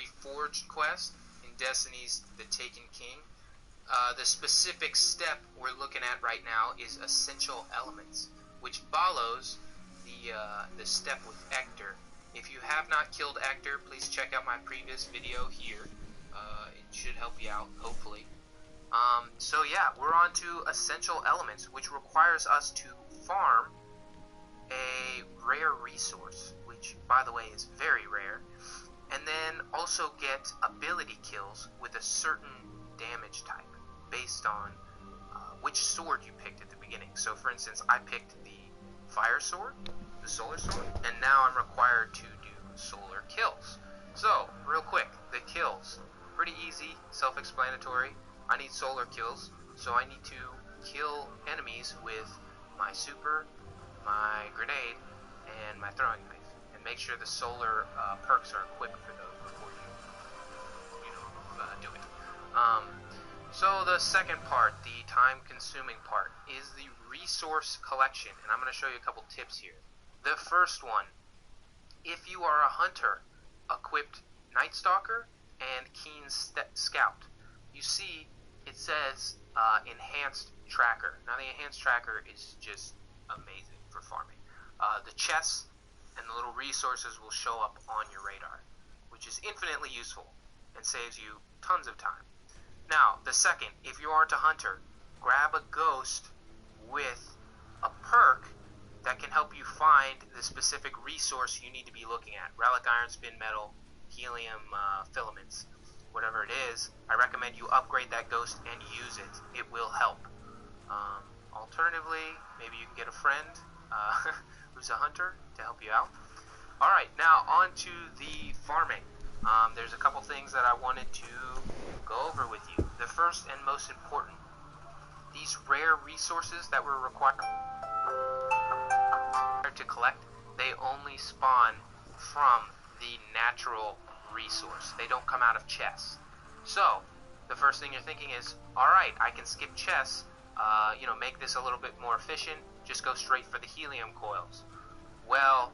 Reforged quest in Destiny's The Taken King. The specific step we're looking at right now is Essential Elements, which follows the step with Ector. If you have not killed Ector, please check out my previous video here. It should help you out, hopefully. So yeah, we're on to Essential Elements, which requires us to farm a rare resource, which, by the way, is very rare, and then also get ability kills with a certain damage type based on which sword you picked at the beginning. So, for instance, I picked the fire sword, the solar sword, and now I'm required to do solar kills. So, real quick, the kills. Pretty easy, self-explanatory. I need solar kills, so I need to kill enemies with my super, my grenade, and my throwing knife, and make sure the solar perks are equipped for those before you do it. So the second part, the time-consuming part, is the resource collection, and I'm going to show you a couple tips here. The first one, if you are a hunter, equipped Night Stalker and Keen Scout, you see it says Enhanced Tracker. Now the Enhanced Tracker is just amazing for farming. The chests and the little resources will show up on your radar, which is infinitely useful and saves you tons of time. Now, the second, if you aren't a hunter, grab a ghost with a perk that can help you find the specific resource you need to be looking at. Relic Iron Spin Metal, Helium Filaments, whatever it is. I recommend you upgrade that ghost and use it. It will help. Alternatively, maybe you can get a friend who's a hunter to help you out. Alright, now on to the farming. There's a couple things that I wanted to go over with you. The first and most important, these rare resources that we're required to collect, they only spawn from the natural resource. They don't come out of chests. So, the first thing you're thinking is, alright, I can skip chests, make this a little bit more efficient, just go straight for the helium coils. Well,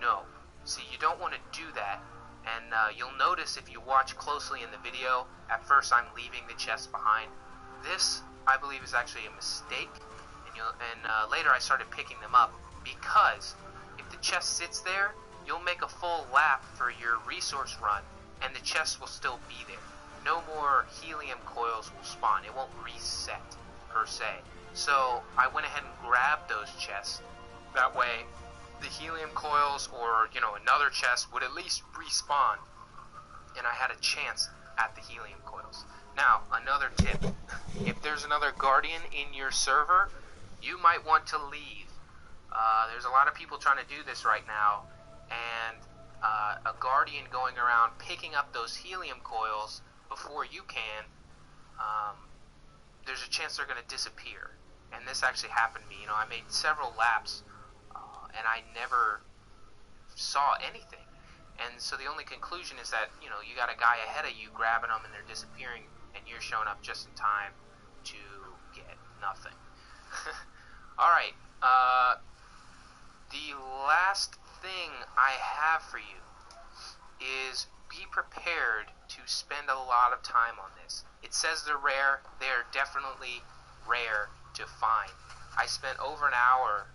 no. See, you don't want to do that, and you'll notice if you watch closely in the video, at first I'm leaving the chests behind. This, I believe, is actually a mistake, and later I started picking them up, because if the chest sits there, you'll make a full lap for your resource run, and the chest will still be there. No more helium coils will spawn. It won't reset, per se. So I went ahead and grabbed those chests. That way, the helium coils or, another chest would at least respawn, and I had a chance at the helium coils. Now, another tip. If there's another guardian in your server, you might want to leave. There's a lot of people trying to do this right now, and a guardian going around picking up those helium coils before you can, there's a chance they're going to disappear. And this actually happened to me. I made several laps, and I never saw anything. And so the only conclusion is that, you got a guy ahead of you grabbing them and they're disappearing, and you're showing up just in time to get nothing. Alright, the last thing I have for you is be prepared to spend a lot of time on this. It says they're rare. They're definitely rare to find. I spent over an hour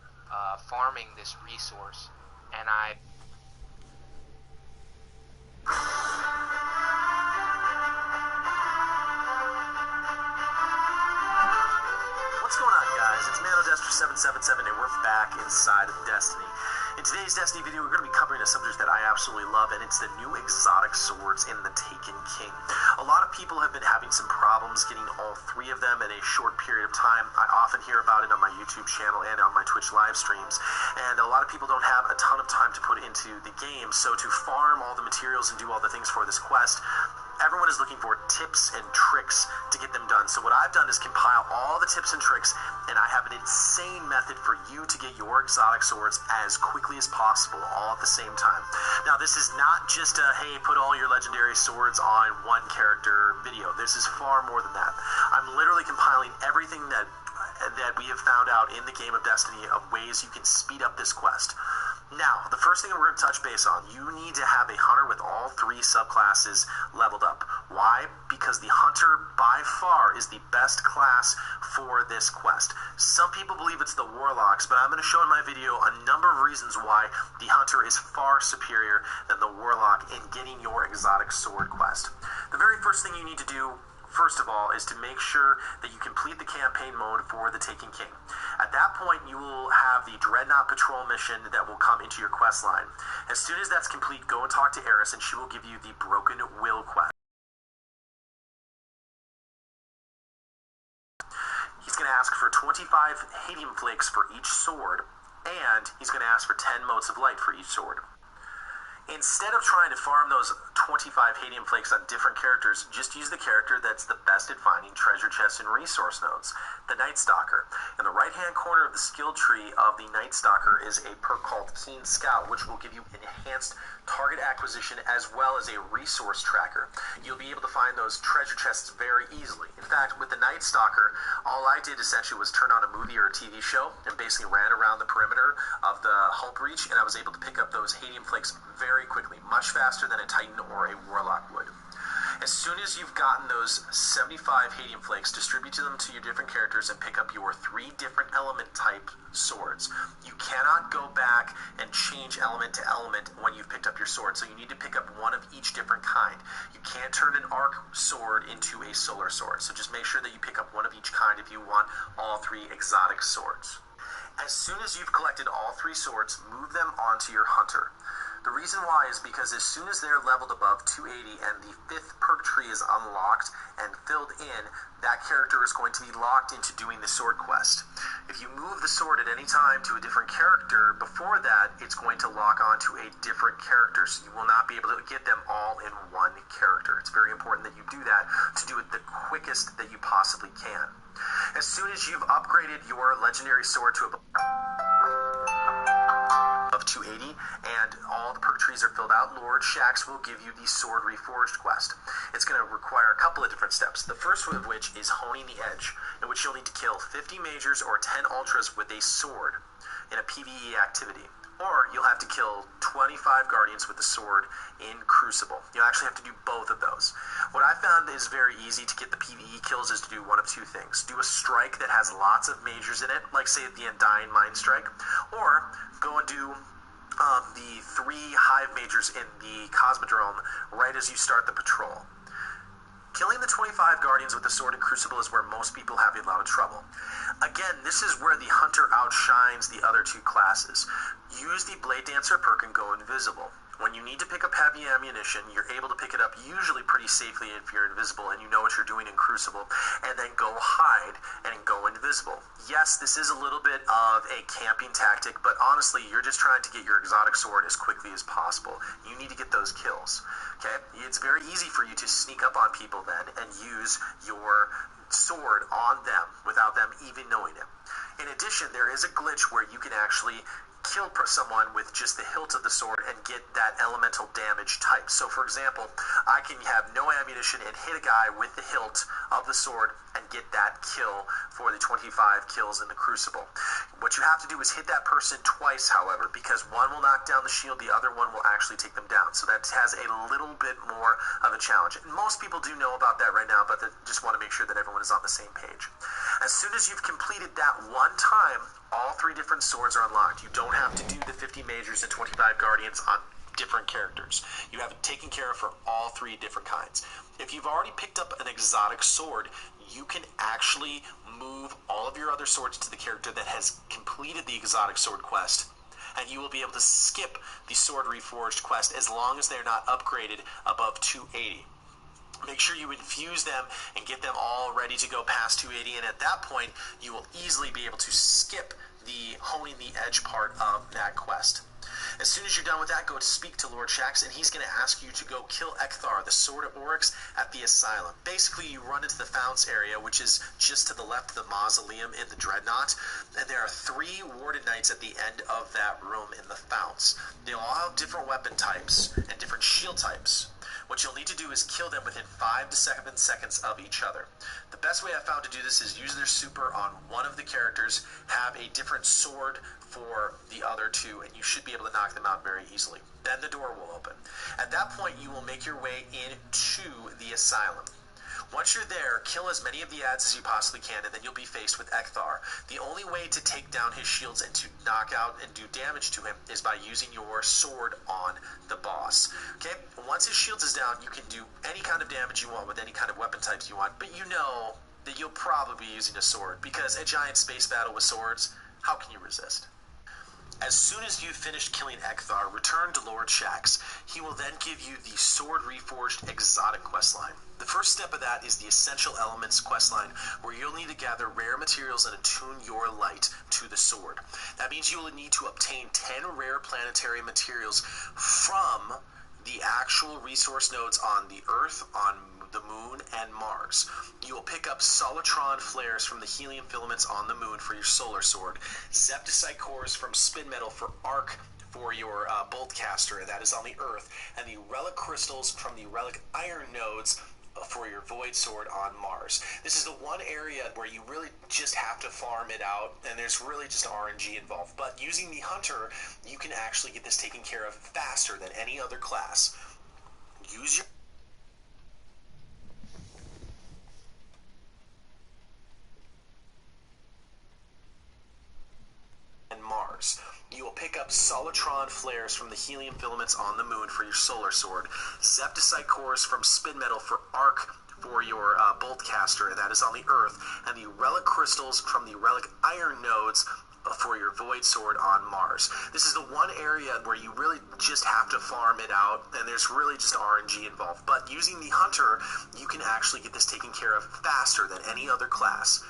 farming this resource, and What's going on, guys? It's ManoDester777, and we're back inside of Destiny. In today's Destiny video, we're going to be covering a subject that I absolutely love, and it's the new exotic swords in the Taken King. A lot of people have been having some problems getting all three of them in a short period of time. I often hear about it on my YouTube channel and on my Twitch live streams, and a lot of people don't have a ton of time to put into the game, so to farm all the materials and do all the things for this quest, everyone is looking for tips and tricks to get them done. So what I've done is compile all the tips and tricks, and I have an insane method for you to get your exotic swords as quickly as possible, all at the same time. Now, this is not just a, hey, put all your legendary swords on one character video. This is far more than that. I'm literally compiling everything that we have found out in the game of Destiny of ways you can speed up this quest. Now, the first thing we're going to touch base on, you need to have a hunter with all 3 subclasses leveled up. Why? Because the hunter, by far, is the best class for this quest. Some people believe it's the warlocks, but I'm going to show in my video a number of reasons why the hunter is far superior than the warlock in getting your exotic sword quest. The very first thing you need to do, first of all, is to make sure that you complete the campaign mode for the Taken King. At that point, you will have the Dreadnought Patrol mission that will come into your quest line. As soon as that's complete, go and talk to Eris, and she will give you the Broken Will quest. He's going to ask for 25 Hadium Flakes for each sword, and he's going to ask for 10 Motes of Light for each sword. Instead of trying to farm those 25 Hadium Flakes on different characters, just use the character that's the best at finding treasure chests and resource nodes, the Night Stalker. In the right-hand corner of the skill tree of the Night Stalker is a perk called Keen Scout, which will give you enhanced target acquisition as well as a resource tracker. You'll be able to find those treasure chests very easily. In fact, with the Night Stalker, all I did essentially was turn on a movie or a TV show and basically ran around the perimeter of the hull breach, and I was able to pick up those Hadium Flakes very quickly, much faster than a Titan or a Warlock would. As soon as you've gotten those 75 Hadium Flakes, distribute them to your different characters and pick up your 3 different element type swords. You cannot go back and change element to element when you've picked up your sword, so you need to pick up one of each different kind. You can't turn an arc sword into a solar sword, so just make sure that you pick up one of each kind if you want all 3 exotic swords. As soon as you've collected all 3 swords, move them onto your hunter. The reason why is because as soon as they're leveled above 280 and the 5th perk tree is unlocked and filled in, that character is going to be locked into doing the sword quest. If you move the sword at any time to a different character before that, it's going to lock onto a different character, so you will not be able to get them all in one character. It's very important that you do that to do it the quickest that you possibly can. As soon as you've upgraded your legendary sword to of 280 and all the perk trees are filled out, Lord Shaxx will give you the Sword Reforged quest. It's going to require a couple of different steps. The first one of which is Honing the Edge, in which you'll need to kill 50 majors or 10 ultras with a sword in a PvE activity. Or you'll have to kill 25 guardians with the sword in Crucible. You'll actually have to do both of those. What I found is very easy to get the PvE kills is to do one of 2 things. Do a strike that has lots of majors in it, like say the Undying Mind Strike, or go and do the 3 hive majors in the Cosmodrome right as you start the patrol. Killing the 25 guardians with the sword in Crucible is where most people have a lot of trouble. Again, this is where the hunter outshines the other 2 classes. Use the Blade Dancer perk and go invisible. When you need to pick up heavy ammunition, you're able to pick it up usually pretty safely if you're invisible and you know what you're doing in Crucible, and then go hide and go invisible. Yes, this is a little bit of a camping tactic, but honestly, you're just trying to get your exotic sword as quickly as possible. You need to get those kills. Okay? It's very easy for you to sneak up on people then and use your sword on them without them even knowing it. In addition, there is a glitch where you can actually kill someone with just the hilt of the sword and get that elemental damage type. So for example, I can have no ammunition and hit a guy with the hilt of the sword and get that kill for the 25 kills in the Crucible. What you have to do is hit that person twice, however, because one will knock down the shield, the other one will actually take them down. So that has a little bit more of a challenge. And most people do know about that right now, but they just want to make sure that everyone is on the same page. As soon as you've completed that one time, all 3 different swords are unlocked. You don't have to do the 50 majors and 25 guardians on different characters. You have it taken care of for all 3 different kinds. If you've already picked up an exotic sword, you can actually move all of your other swords to the character that has completed the exotic sword quest, and you will be able to skip the Sword Reforged quest as long as they're not upgraded above 280. Make sure you infuse them and get them all ready to go past 280, and at that point, you will easily be able to skip the Honing the Edge part of that quest. As soon as you're done with that, go to speak to Lord Shaxx, and he's going to ask you to go kill Ekthar, the Sword of Oryx, at the Asylum. Basically, you run into the Founts area, which is just to the left of the Mausoleum in the Dreadnought, and there are 3 Warden Knights at the end of that room in the Founts. They all have different weapon types and different shield types. What you'll need to do is kill them within 5 to 7 seconds of each other. The best way I found to do this is use their super on one of the characters, have a different sword for the other two, and you should be able to knock them out very easily. Then the door will open. At that point, you will make your way into the asylum. Once you're there, kill as many of the ads as you possibly can, and then you'll be faced with Ekthar. The only way to take down his shields and to knock out and do damage to him is by using your sword on the boss. Okay? Once his shields is down, you can do any kind of damage you want with any kind of weapon types you want, but you know that you'll probably be using a sword, because a giant space battle with swords, how can you resist? As soon as you've finished killing Ekthar, return to Lord Shaxx. He will then give you the Sword Reforged Exotic questline. The first step of that is the Essential Elements questline, where you'll need to gather rare materials and attune your light to the sword. That means you will need to obtain 10 rare planetary materials from the actual resource nodes on the Earth, on the Moon, and Mars. You will pick up Solitron flares from the helium filaments on the Moon for your solar sword, Zepticite cores from spin metal for arc for your bolt caster, and that is on the Earth, and the relic crystals from the relic iron nodes for your void sword on Mars. This is the one area where you really just have to farm it out, and there's really just RNG involved. But using the hunter, you can actually get this taken care of faster than any other class. Use your Mars. You will pick up Solitron flares from the helium filaments on the Moon for your solar sword, Zepticite cores from spin metal for arc for your bolt caster, and that is on the Earth, and the relic crystals from the relic iron nodes for your void sword on Mars. This is the one area where you really just have to farm it out, and there's really just RNG involved. But using the hunter, you can actually get this taken care of faster than any other class.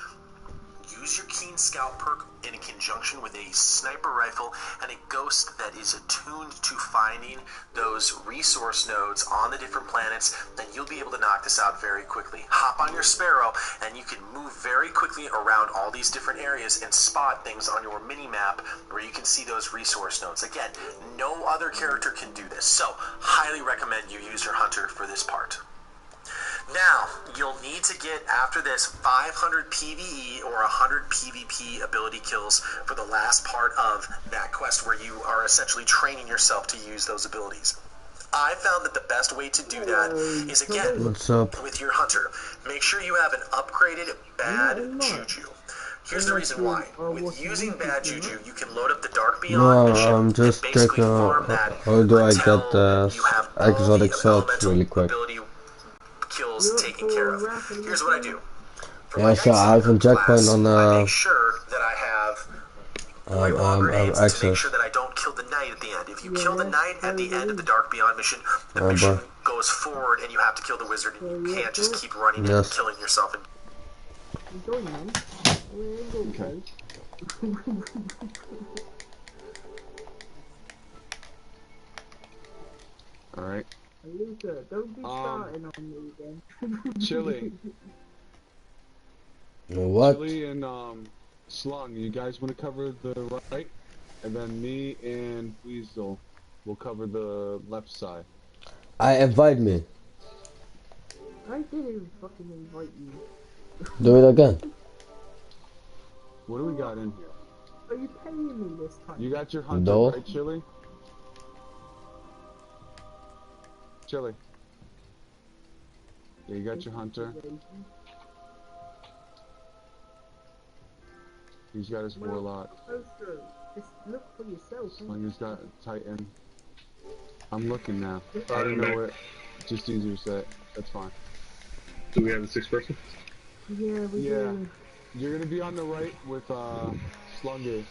Use your Keen Scout perk in conjunction with a sniper rifle and a ghost that is attuned to finding those resource nodes on the different planets, and you'll be able to knock this out very quickly. Hop on your Sparrow, and you can move very quickly around all these different areas and spot things on your mini-map where you can see those resource nodes. Again, no other character can do this, so highly recommend you use your Hunter for this part. Now, you'll need to get, after this, 500 PvE or 100 PvP ability kills for the last part of that quest, where you are essentially training yourself to use those abilities. I found that the best way to do that is, again, with your Hunter. Make sure you have an upgraded Bad Juju. Here's the reason why. With using Bad Juju, you can load up the Dark Beyond mission and basically farm that until you have all the elemental ability kills taken care of. Here's what I do. For my so I have a checkpoint on I make sure that I have white wall grenades to make sure that I don't kill the knight at the end. If you kill the knight at the end of the Dark Beyond mission, the mission goes forward and you have to kill the wizard, and you can't just keep running and killing yourself. Okay. Alright. Luca, don't be starting on me again. Chili. What? Chili and Slung, you guys want to cover the right? And then me and Weasel will cover the left side. Invite me. I didn't fucking invite you. Do it again. What do we got in here? Are you paying me this time? You got your hunter, No. right, Chili? Chili. Yeah, you got your hunter. He's got his warlock. Just look for yourself. Slungy's got Titan. I'm looking now. I don't know it. Just easier to say. That's fine. Do we have a 6th person? Yeah, we do. You're gonna be on the right with Slungy.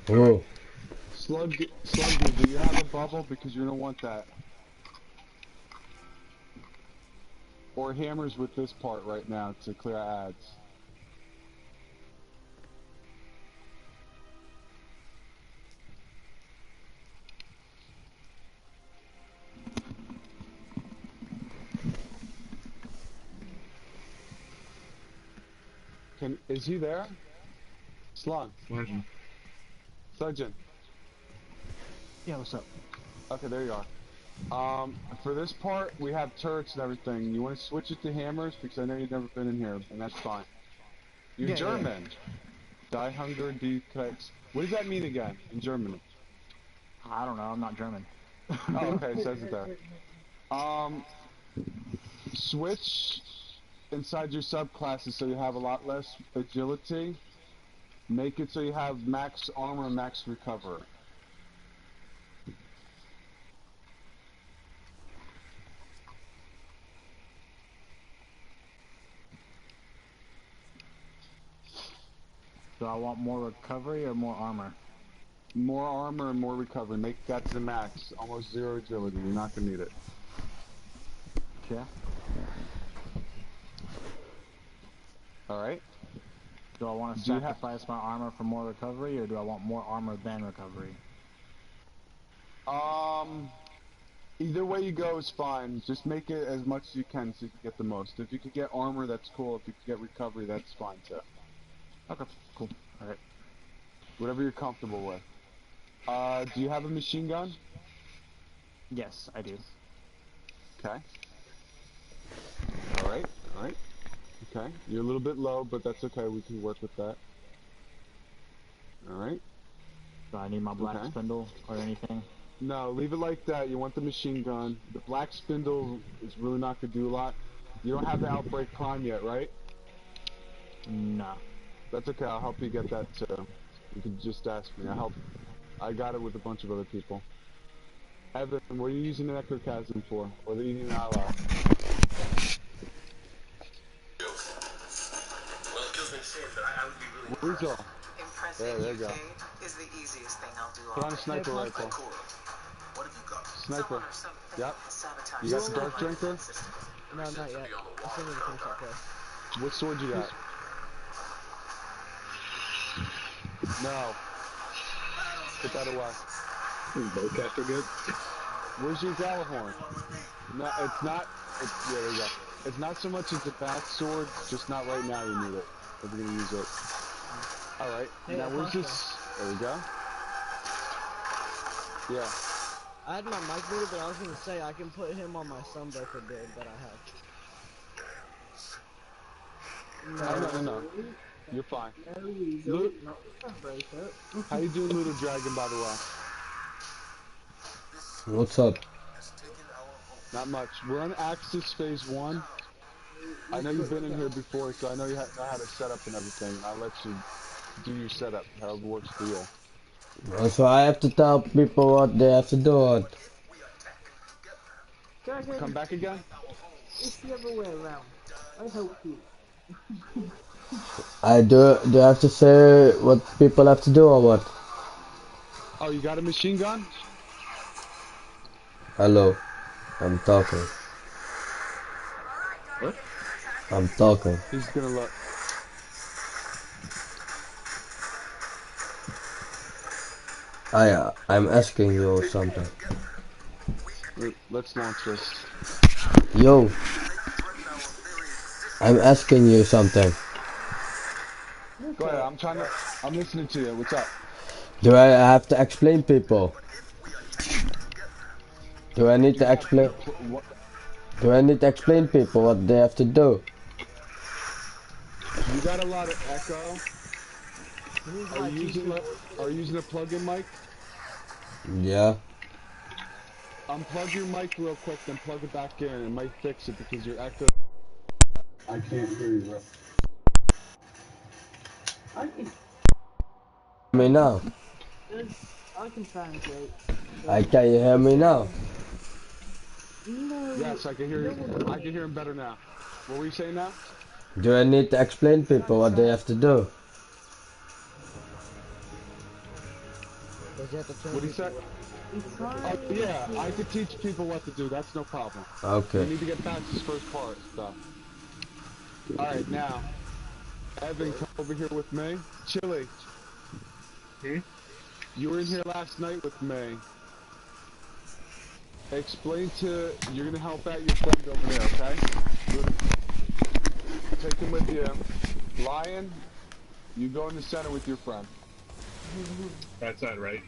Oh. Slungy, do you have a bubble? Because you're gonna want that. Or hammers with this part right now to clear ads. Is he there? Slug. Surgeon. Yeah, what's up? Okay, there you are. For this part, we have turrets and everything. You want to switch it to hammers because I know you've never been in here, and that's fine. You're German. Die Hunger, die Kreuz. What does that mean again in German? I don't know. I'm not German. Oh, okay, it says it there. Switch inside your subclasses so you have a lot less agility. Make it so you have max armor and max recover. Do I want more recovery or more armor? More armor and more recovery. Make that to the max. Almost 0 agility. You're not gonna need it. Yeah. Alright. Do I want to sacrifice my armor for more recovery, or do I want more armor than recovery? Either way you go is fine. Just make it as much as you can so you can get the most. If you could get armor, that's cool. If you could get recovery, that's fine too. Okay, cool. Alright. Whatever you're comfortable with. Do you have a machine gun? Yes, I do. Okay. Alright, alright. Okay. You're a little bit low, but that's okay. We can work with that. Alright. Do I need my black spindle or anything? No, leave it like that. You want the machine gun. The black spindle is really not going to do a lot. You don't have the outbreak prime yet, right? No. That's okay. I'll help you get that too. You can just ask me. I got it with a bunch of other people. Evan, what are you using the necrochasm for? Or the eating ally? Well, it kills me to say it, but I would be really Where's y'all? Impressing There you go. is the easiest thing I'll do. Put on a sniper rifle. cool. What have you got? Sniper. Yep. Sabotage You got the dark drinker? No, not yet. I still need to finish that quest. What sword you got? No. Put that away. Bowcaster good? Where's your Galahorn? No, it's not. Yeah, there you go. It's not so much as a back sword, just not right now you need it. If you're gonna use it. Alright, Hey, now where's this? There we go. Yeah. I had my mic muted, but I was gonna say I can put him on my Sunbreaker build that I have. No. You're fine. No, Weasel, not the Sunbreaker. How you doing, Lucadragon, by the way? What's up? Not much. We're on Axis Phase 1. I know you've been in here before, so I know you know how to set up and everything. I'll let you do your setup, however works for you. So I have to tell people what they have to do. Dragon, Come back again? it's the other way around. I help you. I do I have to say what people have to do or what? Oh, you got a machine gun? Hello. I'm talking. What? I'm talking. He's gonna look. I'm asking you something. Let's launch this. Yo. I'm asking you something. Go ahead, I'm listening to you. What's up? Do I have to explain people? Do I need to explain? What? Do I need to explain people what they have to do? You got a lot of echo. Are you using a plug-in mic? Yeah. Unplug your mic real quick, then plug it back in. It might fix it because your echo. I can't hear you, bro. I can. Me now. I can translate. Can you hear me now? No. Yes, I can hear you. I can hear him better now. What were you saying now? Do I need to explain people what they have to do? What do you say? Oh, yeah, I could teach people what to do. That's no problem. Okay. You need to get past this first part, so. Alright, now. Evan, come over here with me. Chili. You were in here last night with me. You're gonna help out your friend over there, okay? Take him with you. Lion, you go in the center with your friend. That side, right?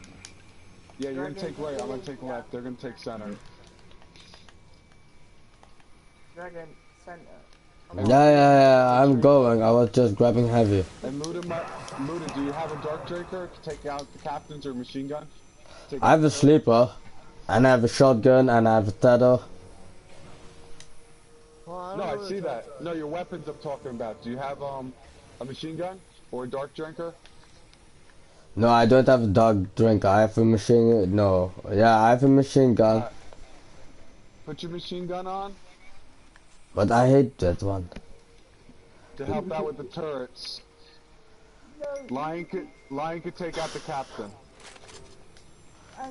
Yeah, you're gonna take right, I'm gonna take left. They're gonna take center. Dragon Center. Yeah, I'm going. I was just grabbing heavy. And Muda, do you have a Dark Drinker to take out the captains or machine gun? I have a sleeper, and I have a shotgun, and I have a tether. Well, No, I see that. No, your weapons I'm talking about. Do you have a machine gun or a Dark Drinker? No, I don't have a dog drinker. I have a machine. No, yeah, I have a machine gun. Put your machine gun on. But I hate that one. To help out with the turrets. Lion could take out the captain.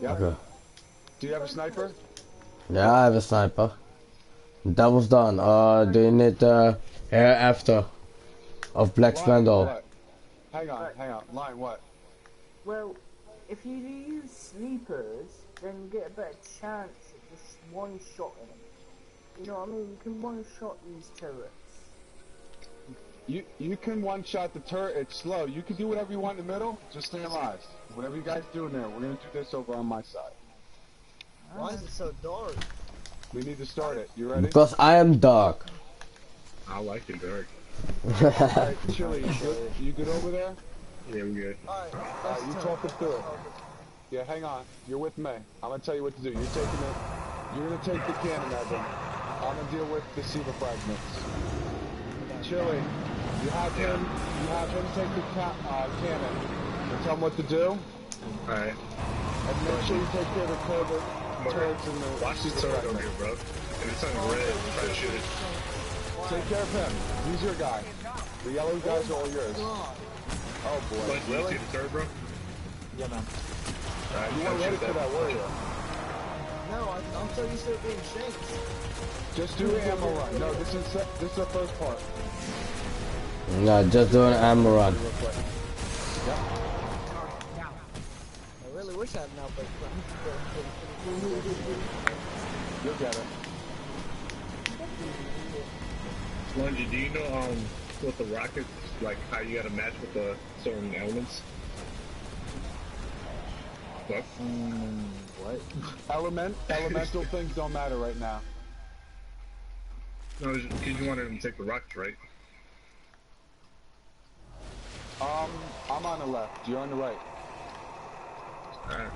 Yep. Okay. Do you have a sniper? Yeah, I have a sniper. That was done. Do you need hair after of Black Spandal? Hang on. Lion, what? Well, if you use sleepers, then you get a better chance of just one-shotting them. You know what I mean? You can one-shot these turrets. You can one-shot the turret. It's slow. You can do whatever you want in the middle. Just stay alive. Whatever you guys do in there, we're gonna do this over on my side. Why is it so dark? We need to start it. You ready? Because I am dark. I like it dark. Alright, Chili, you good over there? Yeah, we good. Alright, You talk us through it. Yeah, hang on. You're with me. I'm gonna tell you what to do. You're gonna take the cannon, Evan. I'm gonna deal with the Siva fragments. Chili, you have him take the cannon. And tell him what to do. Alright. And make sure you take care of the turrets and the... Watch this turret over here, bro. And it's on red. Try to shoot it. Take care of him. He's your guy. The yellow guys are all yours. Oh boy. But do you see the turret, bro? Yeah, man. Alright, you weren't ready for that, were you? No, I'm so used to it being shanked. Just do an ammo run. No, this is the first part. No, just do an ammo run. Yep. I really wish I had an outbreak plan. You'll get it. Spongy, do you know with the rockets, like how you gotta match with the certain elements? What? What? Elemental things don't matter right now. No, because you wanted them to take the rockets, right? I'm on the left. You're on the right. Alright.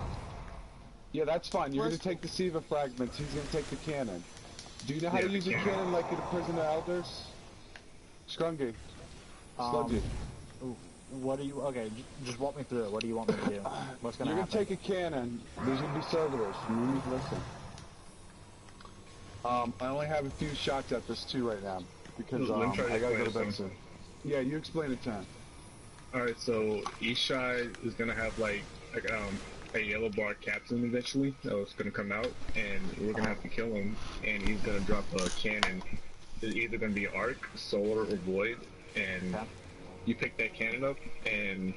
Yeah, that's fine. You're gonna take the Siva fragments. He's gonna take the cannon. Do you know how to use a cannon like in the Prison of Elders? Scrungy. Sludgy. What do you... Okay, just walk me through it. What do you want me to do? What's gonna happen? You're gonna take a cannon. There's gonna be servitors. You need to listen. I only have a few shots at this too right now because I gotta go to bed soon. Yeah, you explain it to him. Alright, so Ishai is gonna have like a yellow bar captain eventually that was gonna come out, and we're gonna have to kill him, and he's gonna drop a cannon. It's either gonna be arc, solar, or void, and you pick that cannon up, and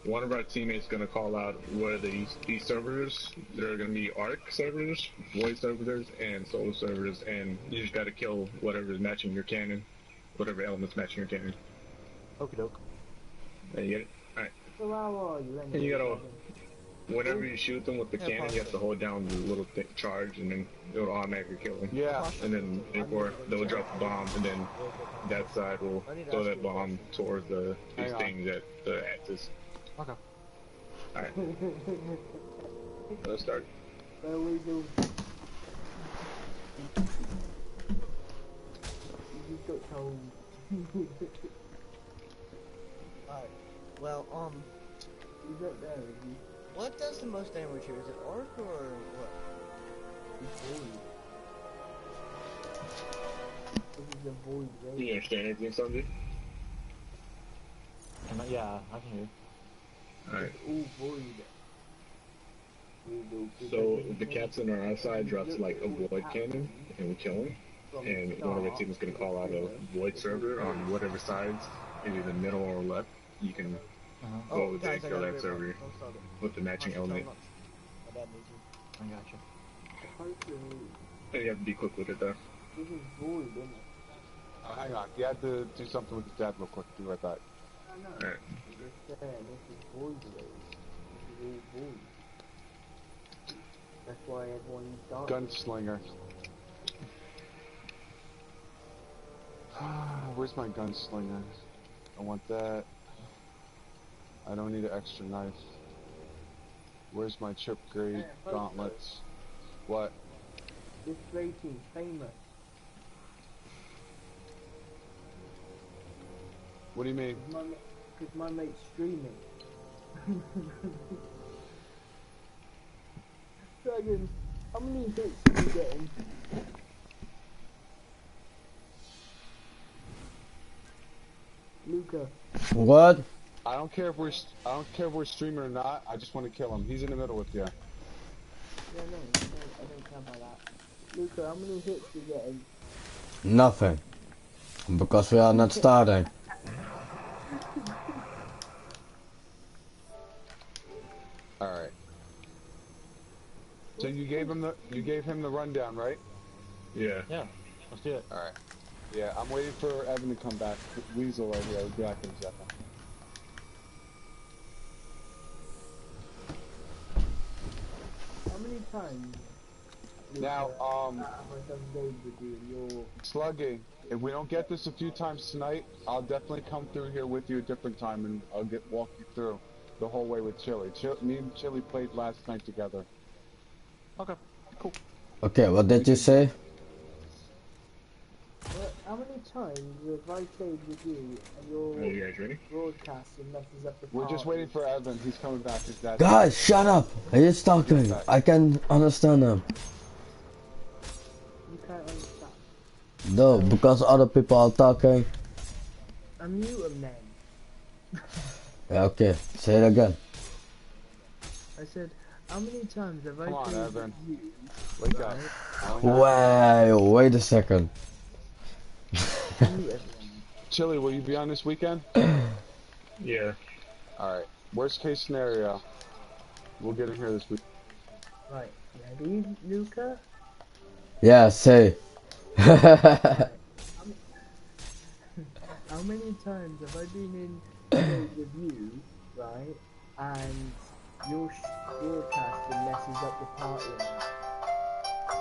one of our teammates is gonna call out where these servers. There are gonna be arc servers, void servers, and solar servers, and you just gotta kill whatever is matching your cannon, whatever element's matching your cannon. Okie doke. And you get it? Alright. And you gotta, whenever you shoot them with the cannon, you have to hold down the little thick charge, and then it'll automatically kill them. Yeah. And then they'll drop the bomb, and then that side will throw that bomb towards these things at the axis. Okay. Alright. Let's start. Alright. Well, what does the most damage here? Is it arc or what? Do you understand anything, Sanjay? Yeah, I can hear you. Alright. So the captain on our side drops like a void cannon, and we kill him. And one of our team is going to call out a void server on whatever sides, either the middle or left. You can go over there and kill that server with the matching element. I gotcha. And you have to be quick with it though. Hang on. You have to do something with his dad real quick. Be right back. Alright. That's why everyone's done. Gunslinger. Where's my gunslinger? I want that. I don't need an extra knife. Where's my chip grade gauntlets? What? This rating's famous. What do you mean? Because my mate's streaming. Dragon, how many hits are you getting? Luca. What? I don't care if we're streaming or not. I just want to kill him. He's in the middle with you. Yeah, no, I don't care about that. Luca, how many hits are you getting? Nothing. Because we are not starting. All right. So you gave him the rundown, right? Yeah. Yeah, let's do it. All right. Yeah, I'm waiting for Evan to come back. Weasel right here. I'll be back in a second. How many times? Now, have I done games with you and you're... Sluggy, if we don't get this a few times tonight, I'll definitely come through here with you a different time and I'll walk you through the whole way with Chili. Me and Chili played last night together. Okay, cool. Okay, what did you say? How many times have I played with you and your Are you guys ready? broadcasting messes up the We're just waiting for Evan. He's coming back. His dad. Guys, shut up! He is talking. I can understand him. You can't understand. No, because other people are talking. Unmute him then. Yeah, okay, say it again. I said, how many times have I Come on, played Evan. with you? Wake up. Wait a second. Unmute everyone. Chili, will you be on this weekend? Yeah. Alright. Worst case scenario. We'll get in here this week. Right, ready, Luca? Yeah, say. Right. How many times have I been in bed with you, right, and your broadcasting messes up the party and that?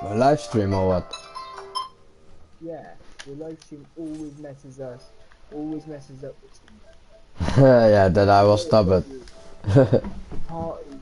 A live stream or what? Yeah, your live stream always messes up the team. Yeah, then I will stop it. The party